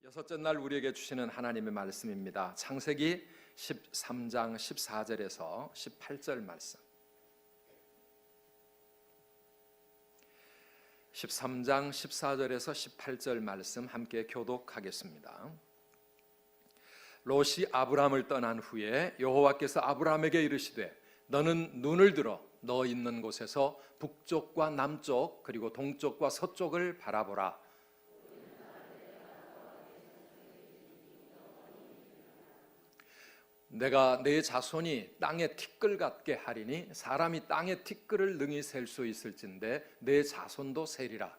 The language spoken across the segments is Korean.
여섯째 날 우리에게 주시는 하나님의 말씀입니다. 창세기 13장 14절에서 18절 말씀. 13장 14절에서 18절 말씀 함께 교독하겠습니다. 롯이 아브람을 떠난 후에 여호와께서 아브람에게 이르시되 너는 눈을 들어 너 있는 곳에서 북쪽과 남쪽 그리고 동쪽과 서쪽을 바라보라. 내가 내 자손이 땅의 티끌 같게 하리니 사람이 땅의 티끌을 능히 셀 수 있을진데 내 자손도 세리라.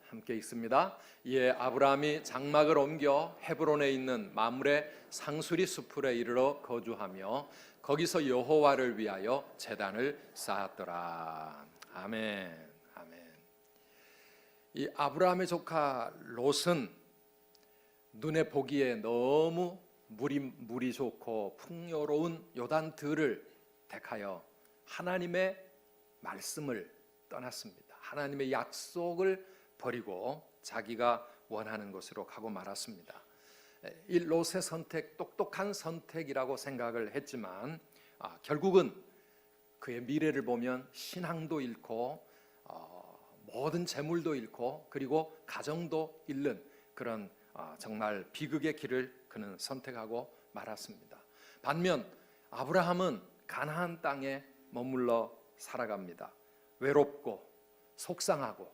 함께 읽습니다. 이에 아브라함이 장막을 옮겨 헤브론에 있는 마므레 상수리 수풀에 이르러 거주하며 거기서 여호와를 위하여 제단을 쌓았더라. 아멘. 이 아브라함의 조카 롯은 눈에 보기에 너무 물이 좋고 풍요로운 요단들을 택하여 하나님의 말씀을 떠났습니다. 하나님의 약속을 버리고 자기가 원하는 곳으로 가고 말았습니다. 이 롯의 선택, 똑똑한 선택이라고 생각을 했지만 결국은 그의 미래를 보면 신앙도 잃고 모든 재물도 잃고 그리고 가정도 잃는 그런 정말 비극의 길을 그는 선택하고 말았습니다. 반면 아브라함은 가나안 땅에 머물러 살아갑니다. 외롭고 속상하고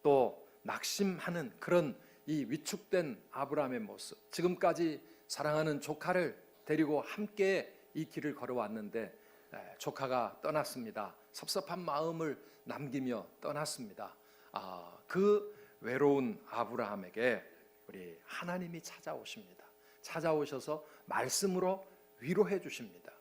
또 낙심하는 그런 이 위축된 아브라함의 모습, 지금까지 사랑하는 조카를 데리고 함께 이 길을 걸어왔는데 조카가 떠났습니다. 섭섭한 마음을 남기며 떠났습니다. 그 외로운 아브라함에게 우리 하나님이 찾아오십니다. 찾아오셔서 말씀으로 위로해 주십니다.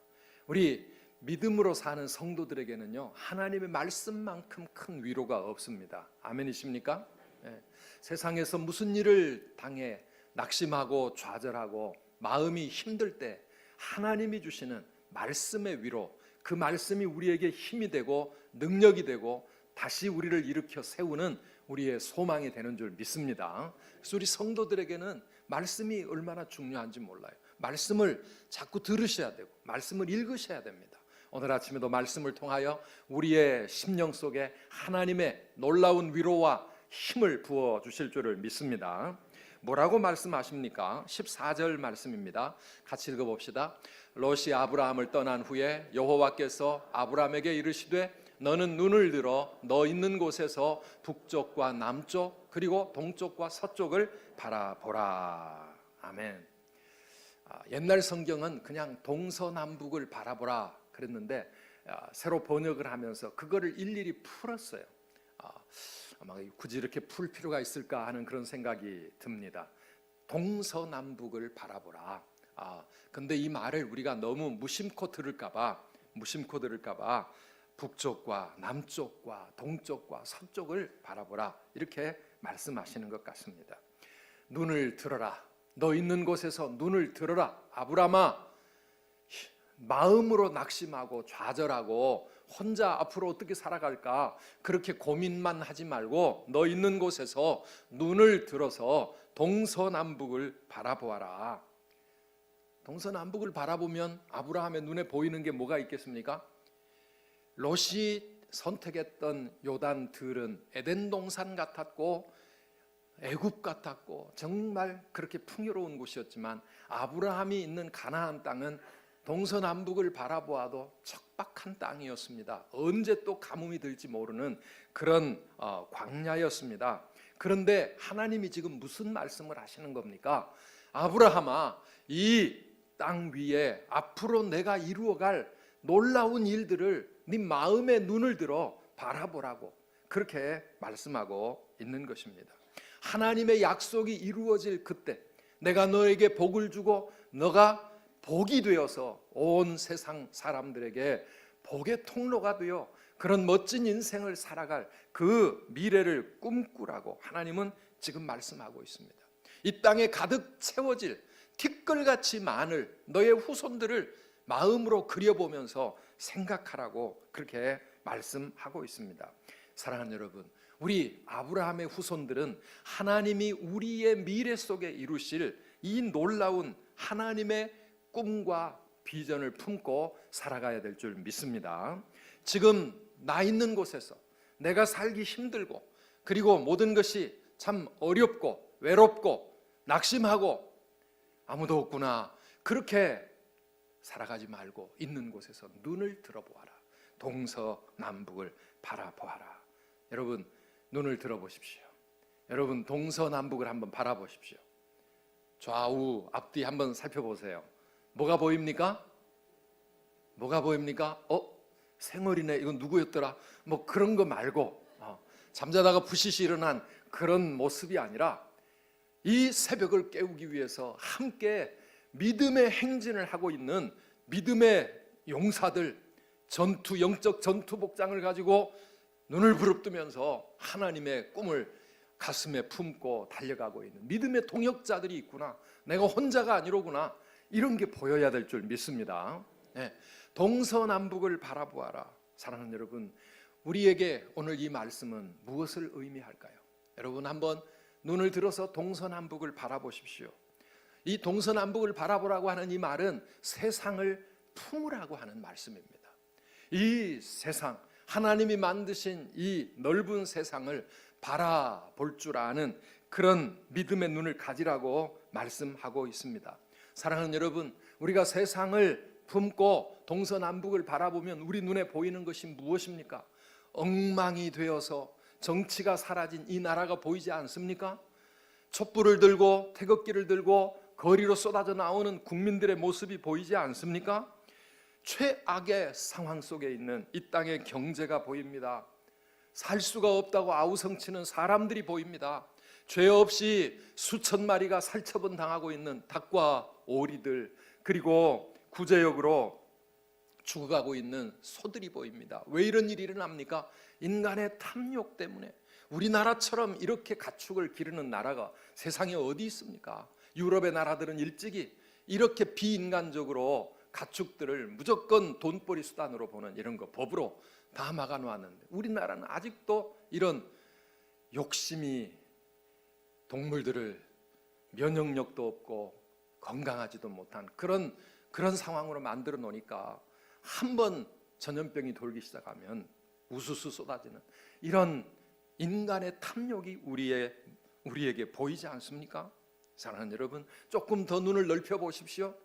우리 믿음으로 사는 성도들에게는요, 하나님의 말씀만큼 큰 위로가 없습니다. 아멘이십니까? 네. 세상에서 무슨 일을 당해 낙심하고 좌절하고 마음이 힘들 때 하나님이 주시는 말씀의 위로, 그 말씀이 우리에게 힘이 되고 능력이 되고 다시 우리를 일으켜 세우는 우리의 소망이 되는 줄 믿습니다. 그래서 우리 성도들에게는 말씀이 얼마나 중요한지 몰라요. 말씀을 자꾸 들으셔야 되고 말씀을 읽으셔야 됩니다. 오늘 아침에도 말씀을 통하여 우리의 심령 속에 하나님의 놀라운 위로와 힘을 부어주실 줄을 믿습니다. 뭐라고 말씀하십니까? 14절 말씀입니다. 같이 읽어봅시다. 롯이 아브라함을 떠난 후에 여호와께서 아브라함에게 이르시되 너는 눈을 들어 너 있는 곳에서 북쪽과 남쪽 그리고 동쪽과 서쪽을 바라보라. 아멘. 옛날 성경은 그냥 동서남북을 바라보라 그랬는데 새로 번역을 하면서 그거를 일일이 풀었어요. 아마 굳이 이렇게 풀 필요가 있을까 하는 그런 생각이 듭니다. 동서남북을 바라보라. 근데 이 말을 우리가 너무 무심코 들을까봐 북쪽과 남쪽과 동쪽과 서쪽을 바라보라 이렇게 말씀하시는 것 같습니다. 눈을 들어라. 너 있는 곳에서 눈을 들어라. 아브라함아, 마음으로 낙심하고 좌절하고 혼자 앞으로 어떻게 살아갈까 그렇게 고민만 하지 말고 너 있는 곳에서 눈을 들어서 동서남북을 바라보아라. 동서남북을 바라보면 아브라함의 눈에 보이는 게 뭐가 있겠습니까? 롯이 선택했던 요단들은 에덴 동산 같았고 애굽 같았고 정말 그렇게 풍요로운 곳이었지만 아브라함이 있는 가나안 땅은 동서남북을 바라보아도 척박한 땅이었습니다. 언제 또 가뭄이 들지 모르는 그런 광야였습니다. 그런데 하나님이 지금 무슨 말씀을 하시는 겁니까? 아브라함아, 이 땅 위에 앞으로 내가 이루어갈 놀라운 일들을 네 마음의 눈을 들어 바라보라고 그렇게 말씀하고 있는 것입니다. 하나님의 약속이 이루어질 그때 내가 너에게 복을 주고 너가 복이 되어서 온 세상 사람들에게 복의 통로가 되어 그런 멋진 인생을 살아갈 그 미래를 꿈꾸라고 하나님은 지금 말씀하고 있습니다. 이 땅에 가득 채워질 티끌같이 많을 너의 후손들을 마음으로 그려보면서 생각하라고 그렇게 말씀하고 있습니다. 사랑하는 여러분, 우리 아브라함의 후손들은 하나님이 우리의 미래 속에 이루실 이 놀라운 하나님의 꿈과 비전을 품고 살아가야 될 줄 믿습니다. 지금 나 있는 곳에서 내가 살기 힘들고, 그리고 모든 것이 참 어렵고 외롭고 낙심하고 아무도 없구나, 그렇게 살아가지 말고 있는 곳에서 눈을 들어보아라. 동서남북을 바라보아라. 여러분, 눈을 들어보십시오. 여러분, 동서남북을 한번 바라보십시오. 좌우 앞뒤 한번 살펴보세요. 뭐가 보입니까? 뭐가 보입니까? 생얼이네, 이건 누구였더라? 뭐 그런 거 말고, 잠자다가 부시시 일어난 그런 모습이 아니라 이 새벽을 깨우기 위해서 함께 믿음의 행진을 하고 있는 믿음의 용사들, 영적 전투 복장을 가지고 눈을 부릅뜨면서 하나님의 꿈을 가슴에 품고 달려가고 있는 믿음의 동역자들이 있구나, 내가 혼자가 아니로구나, 이런 게 보여야 될 줄 믿습니다. 동서남북을 바라보아라. 사랑하는 여러분, 우리에게 오늘 이 말씀은 무엇을 의미할까요? 여러분, 한번 눈을 들어서 동서남북을 바라보십시오. 이 동서남북을 바라보라고 하는 이 말은 세상을 품으라고 하는 말씀입니다. 이 세상, 하나님이 만드신 이 넓은 세상을 바라볼 줄 아는 그런 믿음의 눈을 가지라고 말씀하고 있습니다. 사랑하는 여러분, 우리가 세상을 품고 동서남북을 바라보면 우리 눈에 보이는 것이 무엇입니까? 엉망이 되어서 정치가 사라진 이 나라가 보이지 않습니까? 촛불을 들고 태극기를 들고 거리로 쏟아져 나오는 국민들의 모습이 보이지 않습니까? 최악의 상황 속에 있는 이 땅의 경제가 보입니다. 살 수가 없다고 아우성치는 사람들이 보입니다. 죄 없이 수천 마리가 살처분 당하고 있는 닭과 오리들, 그리고 구제역으로 죽어가고 있는 소들이 보입니다. 왜 이런 일이 일어납니까? 인간의 탐욕 때문에. 우리나라처럼 이렇게 가축을 기르는 나라가 세상에 어디 있습니까? 유럽의 나라들은 일찍이 이렇게 비인간적으로 가축들을 무조건 돈벌이 수단으로 보는 이런 거 법으로 다 막아놓았는데, 우리나라는 아직도 이런 욕심이 동물들을 면역력도 없고 건강하지도 못한 그런 상황으로 만들어 놓으니까 한번 전염병이 돌기 시작하면 우수수 쏟아지는 이런 인간의 탐욕이 우리에게 보이지 않습니까? 사랑하는 여러분, 조금 더 눈을 넓혀 보십시오.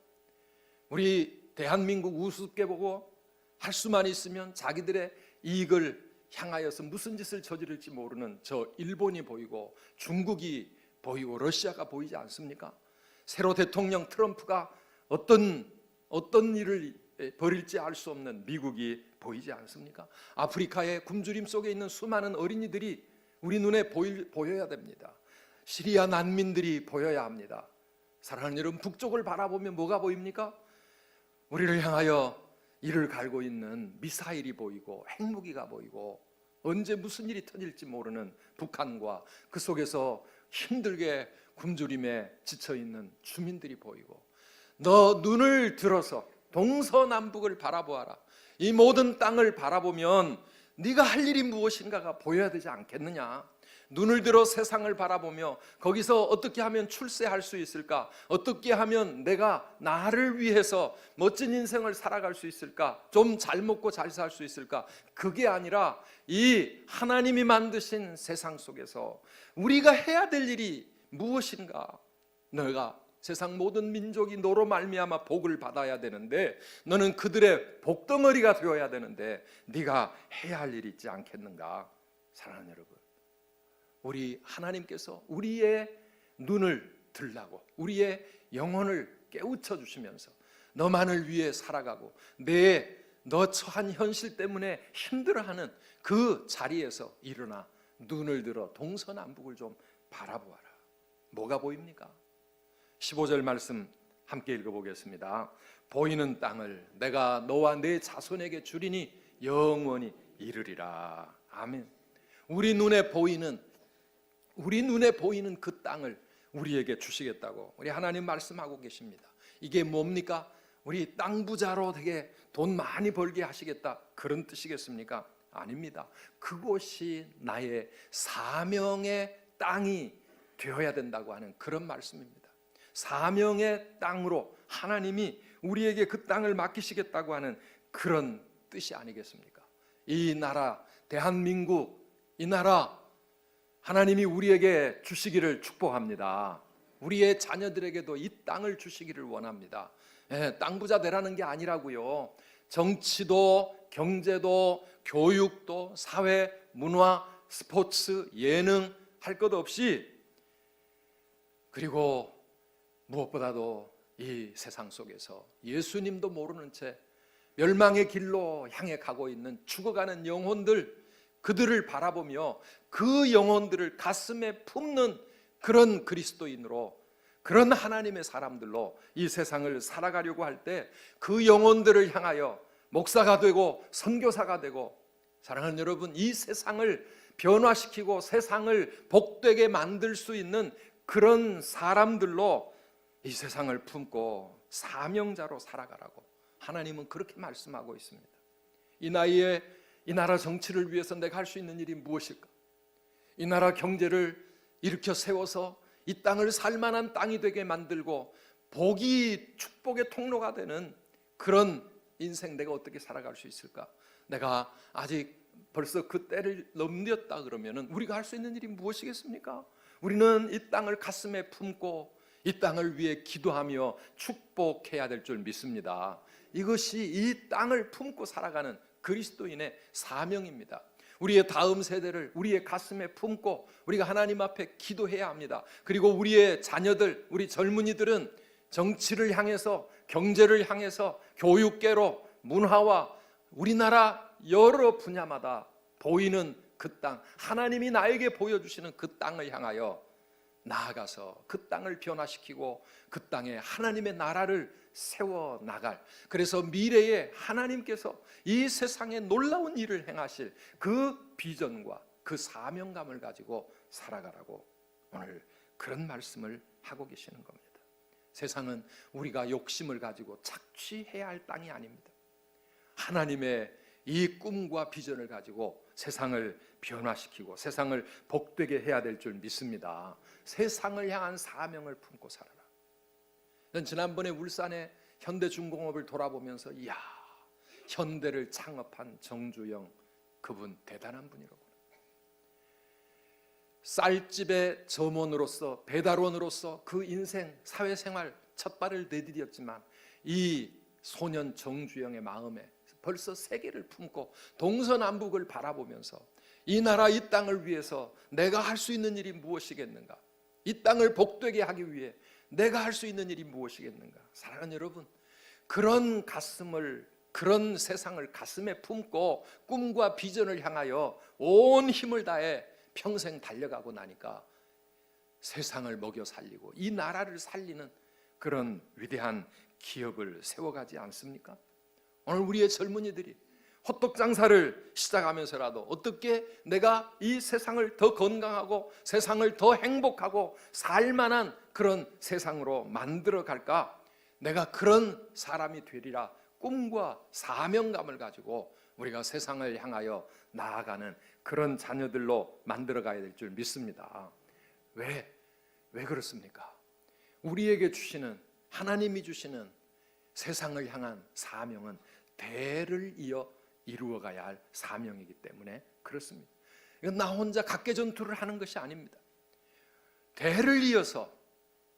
우리 대한민국 우습게 보고 할 수만 있으면 자기들의 이익을 향하여서 무슨 짓을 저지를지 모르는 저 일본이 보이고 중국이 보이고 러시아가 보이지 않습니까? 새로 대통령 트럼프가 어떤 일을 벌일지 알 수 없는 미국이 보이지 않습니까? 아프리카의 굶주림 속에 있는 수많은 어린이들이 우리 눈에 보여야 됩니다. 시리아 난민들이 보여야 합니다. 사랑하는 여러분, 북쪽을 바라보면 뭐가 보입니까? 우리를 향하여 이를 갈고 있는 미사일이 보이고 핵무기가 보이고 언제 무슨 일이 터질지 모르는 북한과 그 속에서 힘들게 굶주림에 지쳐있는 주민들이 보이고, 너 눈을 들어서 동서남북을 바라보아라. 이 모든 땅을 바라보면 네가 할 일이 무엇인가가 보여야 되지 않겠느냐? 눈을 들어 세상을 바라보며 거기서 어떻게 하면 출세할 수 있을까? 어떻게 하면 내가 나를 위해서 멋진 인생을 살아갈 수 있을까? 좀 잘 먹고 잘 살 수 있을까? 그게 아니라 이 하나님이 만드신 세상 속에서 우리가 해야 될 일이 무엇인가? 너가 세상 모든 민족이 너로 말미암아 복을 받아야 되는데, 너는 그들의 복덩어리가 되어야 되는데 네가 해야 할 일이 있지 않겠는가? 사랑하는 여러분, 우리 하나님께서 우리의 눈을 들라고 우리의 영혼을 깨우쳐 주시면서 너만을 위해 살아가고 너 처한 현실 때문에 힘들어하는 그 자리에서 일어나 눈을 들어 동서남북을 좀 바라보아라. 뭐가 보입니까? 15절 말씀 함께 읽어보겠습니다. 보이는 땅을 내가 너와 내 자손에게 주리니 영원히 이르리라. 아멘. 우리 눈에 보이는 그 땅을 우리에게 주시겠다고 우리 하나님 말씀하고 계십니다. 이게 뭡니까? 우리 땅 부자로 되게 돈 많이 벌게 하시겠다, 그런 뜻이겠습니까? 아닙니다. 그곳이 나의 사명의 땅이 되어야 된다고 하는 그런 말씀입니다. 사명의 땅으로 하나님이 우리에게 그 땅을 맡기시겠다고 하는 그런 뜻이 아니겠습니까? 이 나라, 대한민국, 이 나라 하나님이 우리에게 주시기를 축복합니다. 우리의 자녀들에게도 이 땅을 주시기를 원합니다. 땅 부자 되라는 게 아니라고요. 정치도, 경제도, 교육도, 사회, 문화, 스포츠, 예능 할 것 없이, 그리고 무엇보다도 이 세상 속에서 예수님도 모르는 채 멸망의 길로 향해 가고 있는 죽어가는 영혼들, 그들을 바라보며 그 영혼들을 가슴에 품는 그런 그리스도인으로, 그런 하나님의 사람들로 이 세상을 살아가려고 할 때 그 영혼들을 향하여 목사가 되고 선교사가 되고, 사랑하는 여러분, 이 세상을 변화시키고 세상을 복되게 만들 수 있는 그런 사람들로 이 세상을 품고 사명자로 살아가라고 하나님은 그렇게 말씀하고 있습니다. 이 나이에 이 나라 정치를 위해서 내가 할 수 있는 일이 무엇일까? 이 나라 경제를 일으켜 세워서 이 땅을 살만한 땅이 되게 만들고 복이 축복의 통로가 되는 그런 인생 내가 어떻게 살아갈 수 있을까? 내가 아직 벌써 그 때를 넘겼다 그러면은 우리가 할 수 있는 일이 무엇이겠습니까? 우리는 이 땅을 가슴에 품고 이 땅을 위해 기도하며 축복해야 될 줄 믿습니다. 이것이 이 땅을 품고 살아가는 그리스도인의 사명입니다. 우리의 다음 세대를 우리의 가슴에 품고 우리가 하나님 앞에 기도해야 합니다. 그리고 우리의 자녀들, 우리 젊은이들은 정치를 향해서, 경제를 향해서, 교육계로, 문화와 우리나라 여러 분야마다 보이는 그 땅, 하나님이 나에게 보여주시는 그 땅을 향하여 나아가서 그 땅을 변화시키고 그 땅에 하나님의 나라를 세워나갈, 그래서 미래에 하나님께서 이 세상에 놀라운 일을 행하실 그 비전과 그 사명감을 가지고 살아가라고 오늘 그런 말씀을 하고 계시는 겁니다. 세상은 우리가 욕심을 가지고 착취해야 할 땅이 아닙니다. 하나님의 이 꿈과 비전을 가지고 세상을 변화시키고 세상을 복되게 해야 될 줄 믿습니다. 세상을 향한 사명을 품고 살아라. 난 지난번에 울산의 현대중공업을 돌아보면서 이야, 현대를 창업한 정주영, 그분 대단한 분이라고. 쌀집의 점원으로서, 배달원으로서 그 인생 사회생활 첫 발을 내디뎠지만 이 소년 정주영의 마음에 벌써 세계를 품고 동서남북을 바라보면서 이 나라 이 땅을 위해서 내가 할 수 있는 일이 무엇이겠는가, 이 땅을 복되게 하기 위해 내가 할 수 있는 일이 무엇이겠는가. 사랑하는 여러분, 그런 가슴을, 그런 세상을 가슴에 품고 꿈과 비전을 향하여 온 힘을 다해 평생 달려가고 나니까 세상을 먹여 살리고 이 나라를 살리는 그런 위대한 기업을 세워가지 않습니까? 오늘 우리의 젊은이들이 호떡 장사를 시작하면서라도 어떻게 내가 이 세상을 더 건강하고 세상을 더 행복하고 살만한 그런 세상으로 만들어 갈까? 내가 그런 사람이 되리라 꿈과 사명감을 가지고 우리가 세상을 향하여 나아가는 그런 자녀들로 만들어 가야 될 줄 믿습니다. 왜 그렇습니까? 우리에게 주시는, 하나님이 주시는 세상을 향한 사명은 대를 이어 이루어가야 할 사명이기 때문에 그렇습니다. 이건 나 혼자 각계전투를 하는 것이 아닙니다. 대를 이어서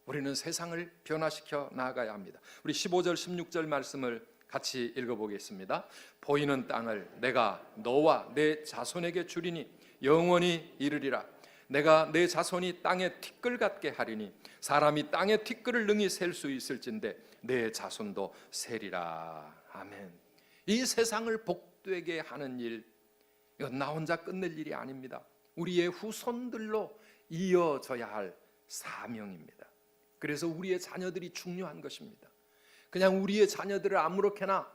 우리는 세상을 변화시켜 나아가야 합니다. 우리 15절 16절 말씀을 같이 읽어보겠습니다. 보이는 땅을 내가 너와 내 자손에게 주리니 영원히 이르리라. 내가 내 자손이 땅의 티끌 같게 하리니 사람이 땅의 티끌을 능히 셀 수 있을진데 내 자손도 세리라. 아멘. 이 세상을 복되게 하는 일, 이건 나 혼자 끝낼 일이 아닙니다. 우리의 후손들로 이어져야 할 사명입니다. 그래서 우리의 자녀들이 중요한 것입니다. 그냥 우리의 자녀들을 아무렇게나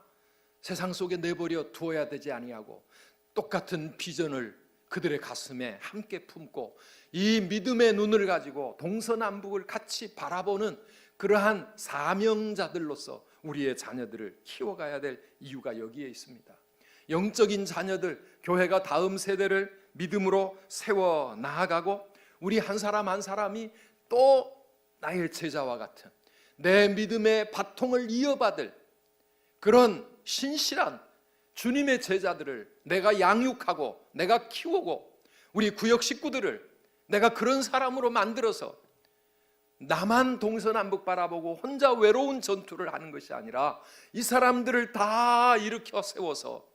세상 속에 내버려 두어야 되지 아니하고 똑같은 비전을 그들의 가슴에 함께 품고 이 믿음의 눈을 가지고 동서남북을 같이 바라보는 그러한 사명자들로서 우리의 자녀들을 키워가야 될 이유가 여기에 있습니다. 영적인 자녀들, 교회가 다음 세대를 믿음으로 세워 나아가고 우리 한 사람 한 사람이 또 나의 제자와 같은 내 믿음의 바통을 이어받을 그런 신실한 주님의 제자들을 내가 양육하고 내가 키우고 우리 구역 식구들을 내가 그런 사람으로 만들어서 나만 동서남북 바라보고 혼자 외로운 전투를 하는 것이 아니라 이 사람들을 다 일으켜 세워서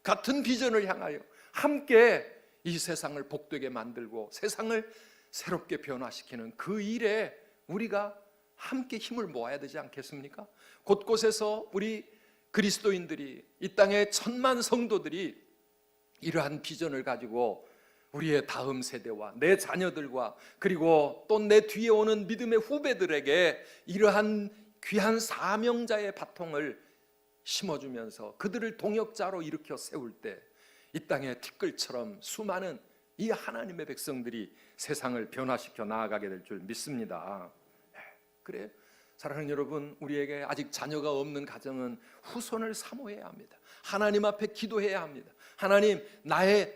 같은 비전을 향하여 함께 이 세상을 복되게 만들고 세상을 새롭게 변화시키는 그 일에 우리가 함께 힘을 모아야 되지 않겠습니까? 곳곳에서 우리 그리스도인들이 이 땅의 천만 성도들이 이러한 비전을 가지고 우리의 다음 세대와 내 자녀들과 그리고 또 내 뒤에 오는 믿음의 후배들에게 이러한 귀한 사명자의 바통을 심어주면서 그들을 동역자로 일으켜 세울 때 이 땅의 티끌처럼 수많은 이 하나님의 백성들이 세상을 변화시켜 나아가게 될 줄 믿습니다. 그래요. 사랑하는 여러분, 우리에게 아직 자녀가 없는 가정은 후손을 사모해야 합니다. 하나님 앞에 기도해야 합니다. 하나님,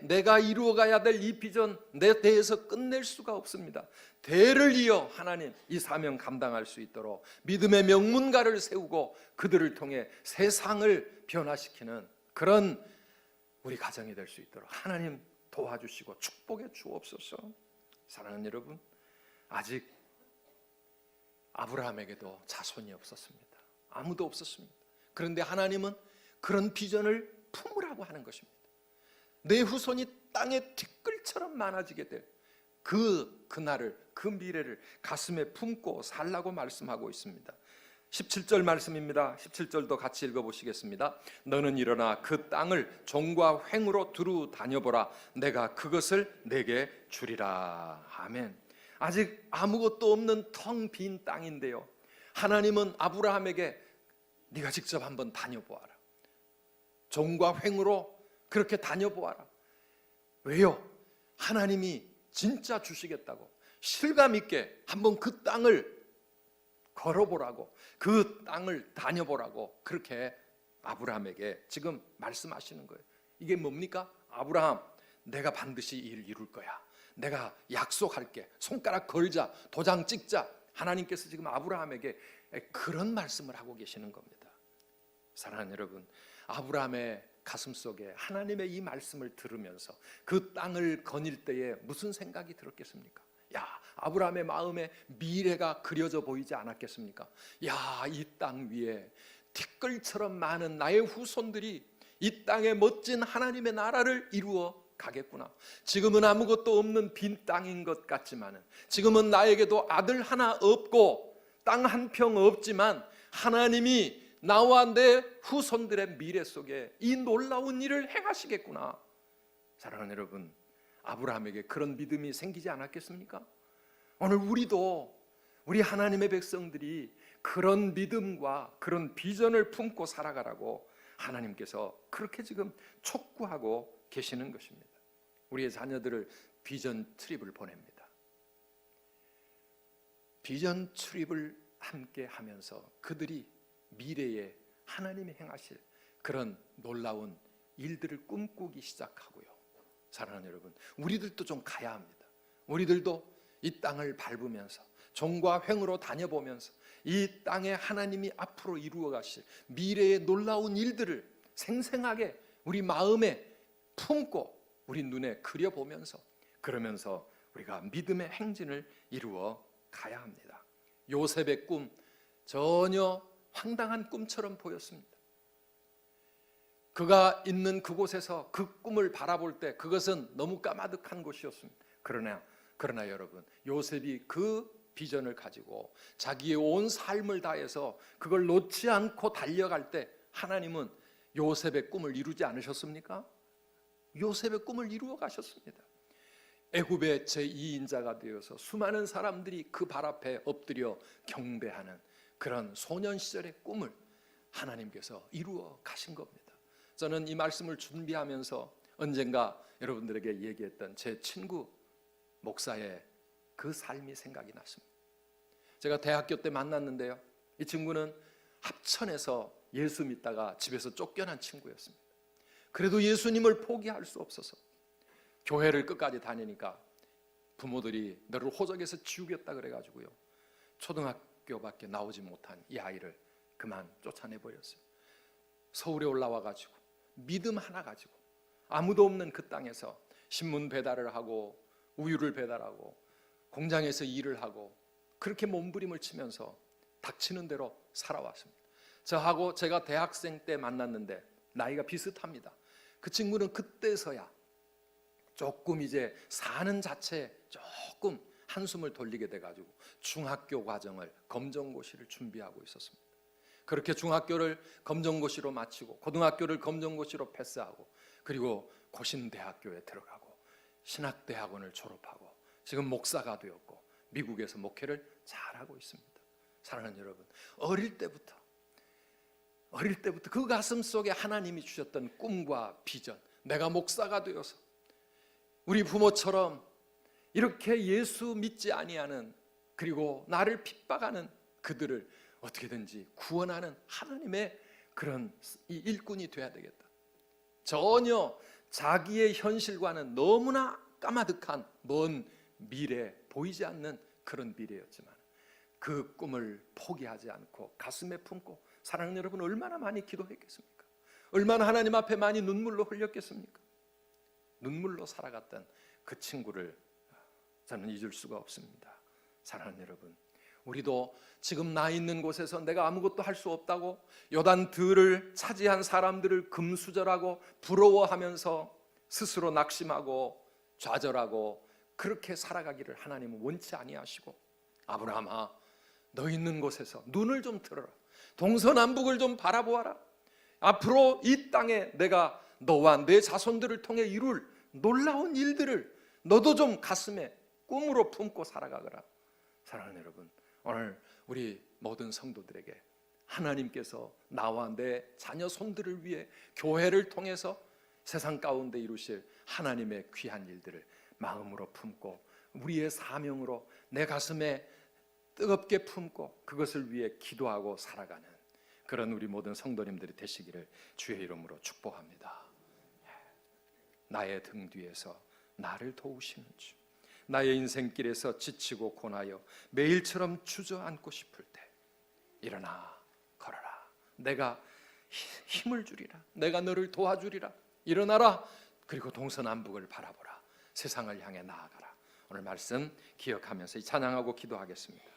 내가 이루어가야 될 이 비전 내 대에서 끝낼 수가 없습니다. 대를 이어 하나님 이 사명 감당할 수 있도록 믿음의 명문가를 세우고 그들을 통해 세상을 변화시키는 그런 우리 가정이 될 수 있도록 하나님 도와주시고 축복해 주옵소서. 사랑하는 여러분, 아직 아브라함에게도 자손이 없었습니다. 아무도 없었습니다. 그런데 하나님은 그런 비전을 품으라고 하는 것입니다. 내 후손이 땅의 티끌처럼 많아지게 될 그날을, 그 미래를 가슴에 품고 살라고 말씀하고 있습니다. 17절 말씀입니다. 17절도 같이 읽어보시겠습니다. 너는 일어나 그 땅을 종과 횡으로 두루 다녀보라. 내가 그것을 내게 주리라. 아멘. 아직 아무것도 없는 텅 빈 땅인데요, 하나님은 아브라함에게 네가 직접 한번 다녀보아라. 종과 횡으로 그렇게 다녀보아라. 왜요? 하나님이 진짜 주시겠다고 실감 있게 한번 그 땅을 걸어보라고, 그 땅을 다녀보라고 그렇게 아브라함에게 지금 말씀하시는 거예요. 이게 뭡니까? 아브라함, 내가 반드시 이 일 이룰 거야. 내가 약속할게. 손가락 걸자, 도장 찍자. 하나님께서 지금 아브라함에게 그런 말씀을 하고 계시는 겁니다. 사랑하는 여러분, 아브라함의 가슴속에 하나님의 이 말씀을 들으면서 그 땅을 거닐 때에 무슨 생각이 들었겠습니까? 야, 아브라함의 마음에 미래가 그려져 보이지 않았겠습니까? 야, 이 땅 위에 티끌처럼 많은 나의 후손들이 이 땅에 멋진 하나님의 나라를 이루어 가겠구나. 지금은 아무것도 없는 빈 땅인 것 같지만은, 지금은 나에게도 아들 하나 없고 땅 한 평 없지만 하나님이 나와 내 후손들의 미래 속에 이 놀라운 일을 행하시겠구나. 사랑하는 여러분, 아브라함에게 그런 믿음이 생기지 않았겠습니까? 오늘 우리도, 우리 하나님의 백성들이 그런 믿음과 그런 비전을 품고 살아가라고 하나님께서 그렇게 지금 촉구하고 계시는 것입니다. 우리의 자녀들을 비전 트립을 보냅니다. 비전 트립을 함께 하면서 그들이 미래에 하나님이 행하실 그런 놀라운 일들을 꿈꾸기 시작하고요. 사랑하는 여러분, 우리들도 좀 가야 합니다. 우리들도 이 땅을 밟으면서 종과 횡으로 다녀보면서 이 땅에 하나님이 앞으로 이루어 가실 미래의 놀라운 일들을 생생하게 우리 마음에 품고 우리 눈에 그려보면서, 그러면서 우리가 믿음의 행진을 이루어 가야 합니다. 요셉의 꿈, 전혀 황당한 꿈처럼 보였습니다. 그가 있는 그곳에서 그 꿈을 바라볼 때 그것은 너무 까마득한 곳이었습니다. 그러나 여러분, 요셉이 그 비전을 가지고 자기의 온 삶을 다해서 그걸 놓지 않고 달려갈 때 하나님은 요셉의 꿈을 이루지 않으셨습니까? 요셉의 꿈을 이루어 가셨습니다. 애굽의 제2인자가 되어서 수많은 사람들이 그 발 앞에 엎드려 경배하는 그런 소년 시절의 꿈을 하나님께서 이루어 가신 겁니다. 저는 이 말씀을 준비하면서 언젠가 여러분들에게 얘기했던 제 친구 목사의 그 삶이 생각이 났습니다. 제가 대학교 때 만났는데요, 이 친구는 합천에서 예수 믿다가 집에서 쫓겨난 친구였습니다. 그래도 예수님을 포기할 수 없어서 교회를 끝까지 다니니까 부모들이 너를 호적에서 지우겠다 그래가지고요, 초등학교밖에 나오지 못한 이 아이를 그만 쫓아내버렸어요. 서울에 올라와가지고 믿음 하나 가지고 아무도 없는 그 땅에서 신문 배달을 하고 우유를 배달하고 공장에서 일을 하고 그렇게 몸부림을 치면서 닥치는 대로 살아왔습니다. 저하고 제가 대학생 때 만났는데 나이가 비슷합니다. 그 친구는 그때서야 조금 이제 사는 자체에 조금 한숨을 돌리게 돼가지고 중학교 과정을 검정고시를 준비하고 있었습니다. 그렇게 중학교를 검정고시로 마치고 고등학교를 검정고시로 패스하고 그리고 고신대학교에 들어가고 신학대학원을 졸업하고 지금 목사가 되었고 미국에서 목회를 잘하고 있습니다. 사랑하는 여러분, 어릴 때부터 그 가슴 속에 하나님이 주셨던 꿈과 비전, 내가 목사가 되어서 우리 부모처럼 이렇게 예수 믿지 아니하는 그리고 나를 핍박하는 그들을 어떻게든지 구원하는 하나님의 그런 이 일꾼이 돼야 되겠다. 전혀 자기의 현실과는 너무나 까마득한 먼 미래, 보이지 않는 그런 미래였지만 그 꿈을 포기하지 않고 가슴에 품고, 사랑하는 여러분, 얼마나 많이 기도했겠습니까? 얼마나 하나님 앞에 많이 눈물로 흘렸겠습니까? 눈물로 살아갔던 그 친구를 저는 잊을 수가 없습니다. 사랑하는 여러분, 우리도 지금 나 있는 곳에서 내가 아무것도 할 수 없다고 요단들을 차지한 사람들을 금수절하고 부러워하면서 스스로 낙심하고 좌절하고 그렇게 살아가기를 하나님은 원치 아니하시고, 아브라함아, 너 있는 곳에서 눈을 좀 들어라. 동서남북을 좀 바라보아라. 앞으로 이 땅에 내가 너와 내 자손들을 통해 이룰 놀라운 일들을 너도 좀 가슴에 꿈으로 품고 살아가거라. 사랑하는 여러분, 오늘 우리 모든 성도들에게 하나님께서 나와 내 자녀 손들을 위해 교회를 통해서 세상 가운데 이루실 하나님의 귀한 일들을 마음으로 품고 우리의 사명으로 내 가슴에 뜨겁게 품고 그것을 위해 기도하고 살아가는 그런 우리 모든 성도님들이 되시기를 주의 이름으로 축복합니다. 나의 등 뒤에서 나를 도우시는 주, 나의 인생길에서 지치고 고나여 매일처럼 주저앉고 싶을 때 일어나 걸어라. 내가 힘을 주리라. 내가 너를 도와주리라. 일어나라. 그리고 동서남북을 바라보라. 세상을 향해 나아가라. 오늘 말씀 기억하면서 찬양하고 기도하겠습니다.